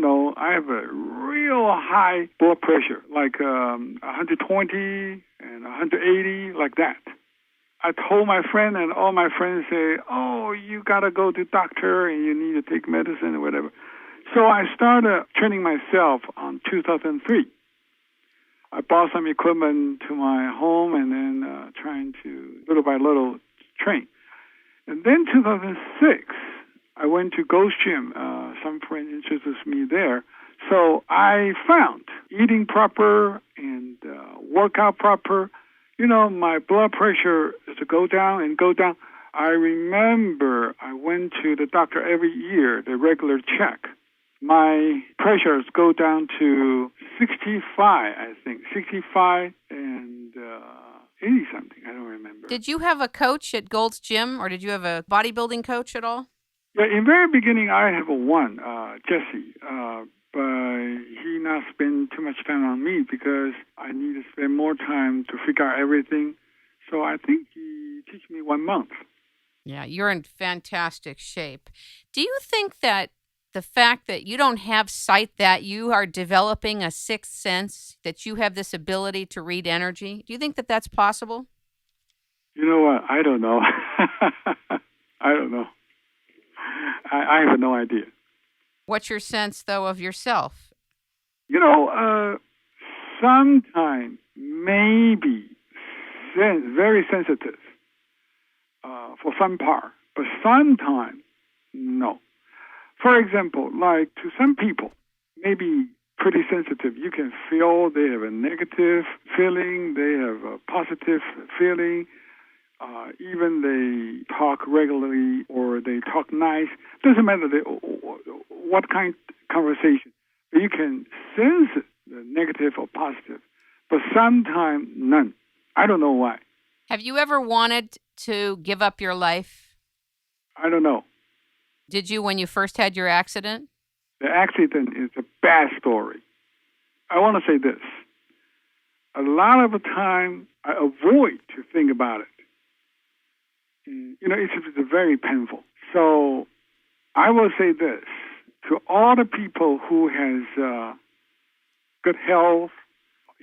I have a real high blood pressure, like 120 and 180, like that. I told my friend, and all my friends say, oh, you got to go to doctor and you need to take medicine or whatever. So I started training myself on 2003. I bought some equipment to my home and then trying to, little by little, train. And then 2006, I went to Ghost Gym. Some friend introduced me there. So I found eating proper and workout proper. My blood pressure is to go down and go down. I remember I went to the doctor every year, the regular check. My pressures go down to 65, I think. 65 and 80-something. I don't remember. Did you have a coach at Gold's Gym, or did you have a bodybuilding coach at all? Yeah, in the very beginning, I have one, Jesse. But he not spend too much time on me because I need to spend more time to figure out everything. So I think he teach me 1 month. Yeah, you're in fantastic shape. Do you think that the fact that you don't have sight, that you are developing a sixth sense, that you have this ability to read energy, do you think that that's possible? You know what? I don't know. I don't know. I have no idea. What's your sense, though, of yourself? Sometimes maybe very sensitive for some part, but sometimes no. For example, like to some people, maybe pretty sensitive. You can feel they have a negative feeling, they have a positive feeling. Even they talk regularly or they talk nice. Doesn't matter what kind of conversation. You can sense the negative or positive, but sometimes none. I don't know why. Have you ever wanted to give up your life? I don't know. Did you when you first had your accident? The accident is a bad story. I want to say this. A lot of the time, I avoid to think about it. It's very painful. So I will say this to all the people who has good health,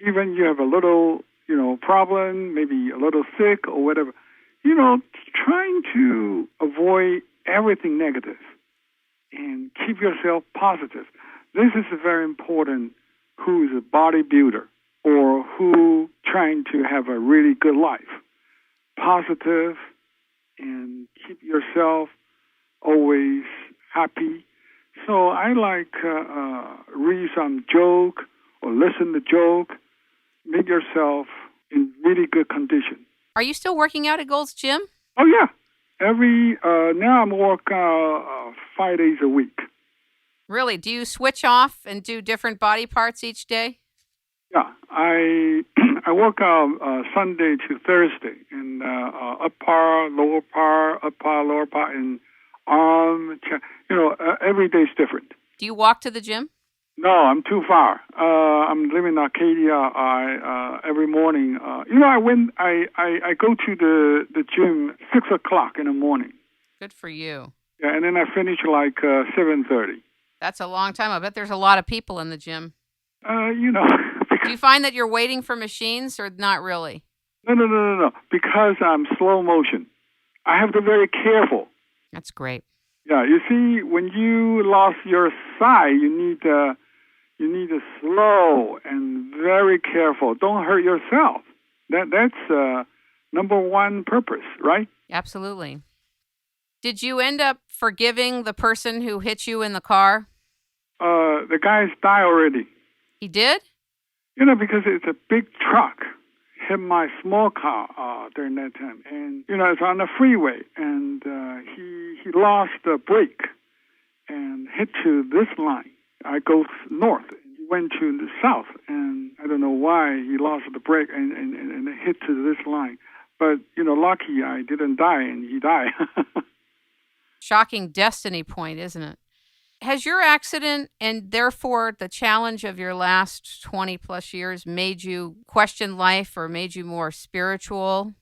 even you have a little, problem, maybe a little sick or whatever, trying to avoid everything negative and keep yourself positive. This is very important who is a bodybuilder or who trying to have a really good life. Positive and keep yourself always happy. So I like read some joke or listen to joke. Make yourself in really good condition. Are you still working out at Gold's Gym? Oh yeah, now I'm working 5 days a week. Really? Do you switch off and do different body parts each day? Yeah, I work out Sunday to Thursday in upper part, lower part, lower part, and arm. Every day is different. Do you walk to the gym? No, I'm too far. I'm living in Arcadia. Every morning, I go to the gym 6:00 in the morning. Good for you. Yeah, and then I finish like 7:30. That's a long time. I bet there's a lot of people in the gym. Do you find that you're waiting for machines or not really? No. Because I'm slow motion. I have to be very careful. That's great. Yeah, you see, when you lost your sight, you need to slow and very careful. Don't hurt yourself. That's number one purpose, right? Absolutely. Did you end up forgiving the person who hit you in the car? The guy's died already. He did? Because it's a big truck hit my small car during that time. And, it's on the freeway. And he lost the brake and hit to this line. I go north. He went to the south. And I don't know why he lost the brake and hit to this line. But, lucky I didn't die and he died. Shocking destiny point, isn't it? Has your accident and therefore the challenge of your last 20 plus years made you question life or made you more spiritual?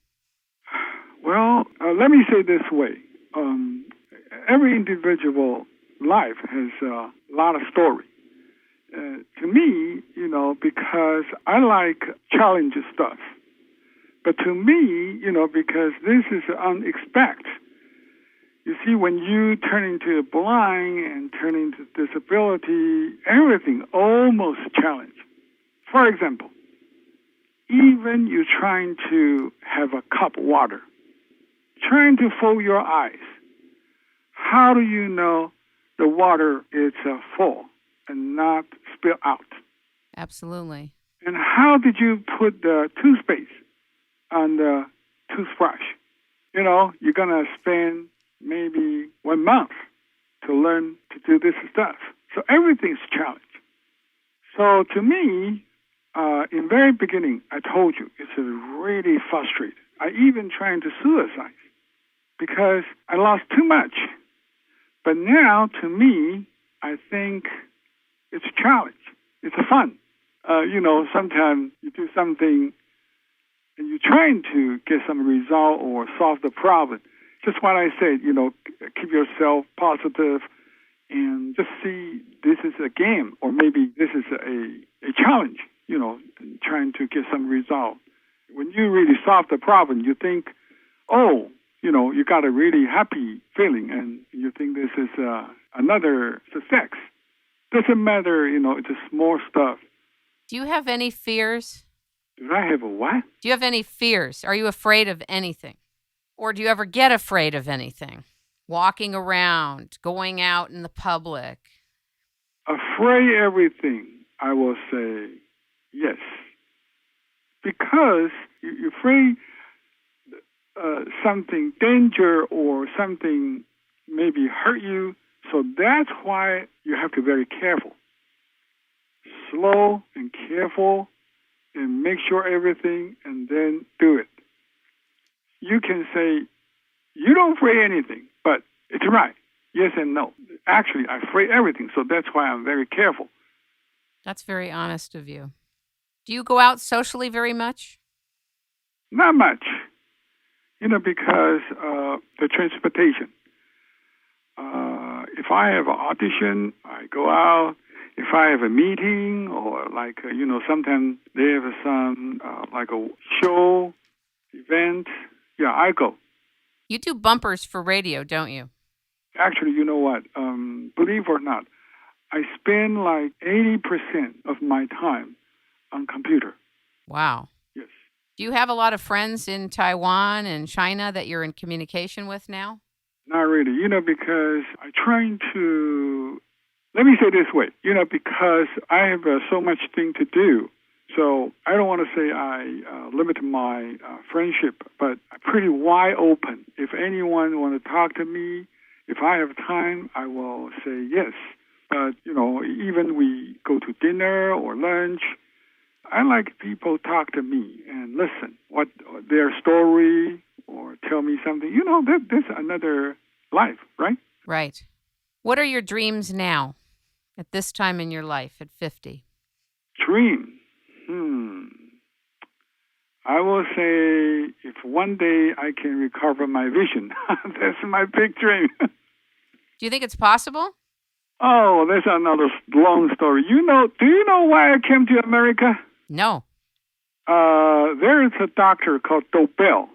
Well, let me say this way. Every individual life has a lot of story. to me, because I like challenge stuff. But to me, because this is unexpected. You see, when you turn into blind and turn into disability, everything almost challenge. For example, even you trying to have a cup of water, trying to fold your eyes, how do you know the water is full and not spill out? Absolutely. And how did you put the toothpaste on the toothbrush? You're going to spend maybe 1 month to learn to do this stuff. So everything's challenge. So to me, in very beginning, I told you, it's really frustrating. I even trying to suicide because I lost too much. But now, to me, I think it's a challenge. It's a fun. Sometimes you do something and you're trying to get some result or solve the problem. Just what I said, keep yourself positive and just see this is a game or maybe this is a challenge, trying to get some result. When you really solve the problem, you think, you got a really happy feeling and you think this is another success. Doesn't matter, it's a small stuff. Do you have any fears? Do I have a what? Do you have any fears? Are you afraid of anything? Or do you ever get afraid of anything? Walking around, going out in the public? Afraid everything, I will say yes. Because you're afraid something danger or something maybe hurt you. So that's why you have to be very careful. Slow and careful and make sure everything and then do it. You can say, you don't afraid anything, but it's right. Yes and no. Actually, I afraid everything, so that's why I'm very careful. That's very honest of you. Do you go out socially very much? Not much, because the transportation. If I have an audition, I go out. If I have a meeting or sometimes they have some like a show, event, I go. You do bumpers for radio, don't you? Actually, you know what? Believe or not, I spend like 80% of my time on computer. Wow. Yes. Do you have a lot of friends in Taiwan and China that you're in communication with now? Not really, because I'm trying to, let me say this way, because I have so much thing to do. So I don't want to say I limit my friendship, but I'm pretty wide open. If anyone want to talk to me, if I have time, I will say yes. But, even we go to dinner or lunch, I like people talk to me and listen what their story or tell me something. That's another life, right? Right. What are your dreams now at this time in your life at 50? Dream. I will say if one day I can recover my vision, that's my big dream. Do you think it's possible? Oh, that's another long story. Do you know why I came to America? No. There is a doctor called Dobell.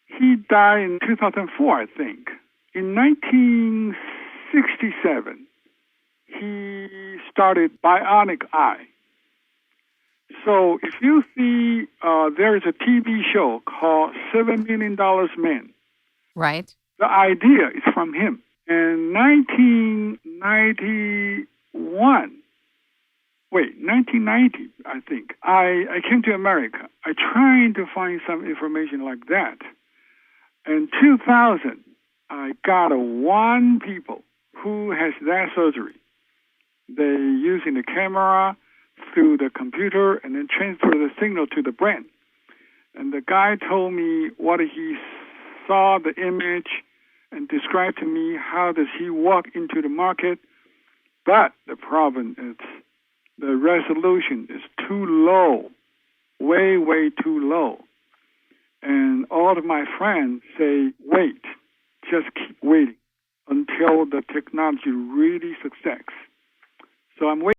He died in 2004, I think. In 1967, he started bionic eye. So if you see, there is a TV show called $7 Million Man. Right. The idea is from him. In 1990, I think, I came to America. I tried to find some information like that. In 2000, I got one people who has that surgery. They using the camera through the computer and then transfer the signal to the brain. And the guy told me what he saw, the image, and described to me how does he walk into the market. But the problem is the resolution is too low, way, way too low. And all of my friends say, wait, just keep waiting until the technology really succeeds. So I'm waiting.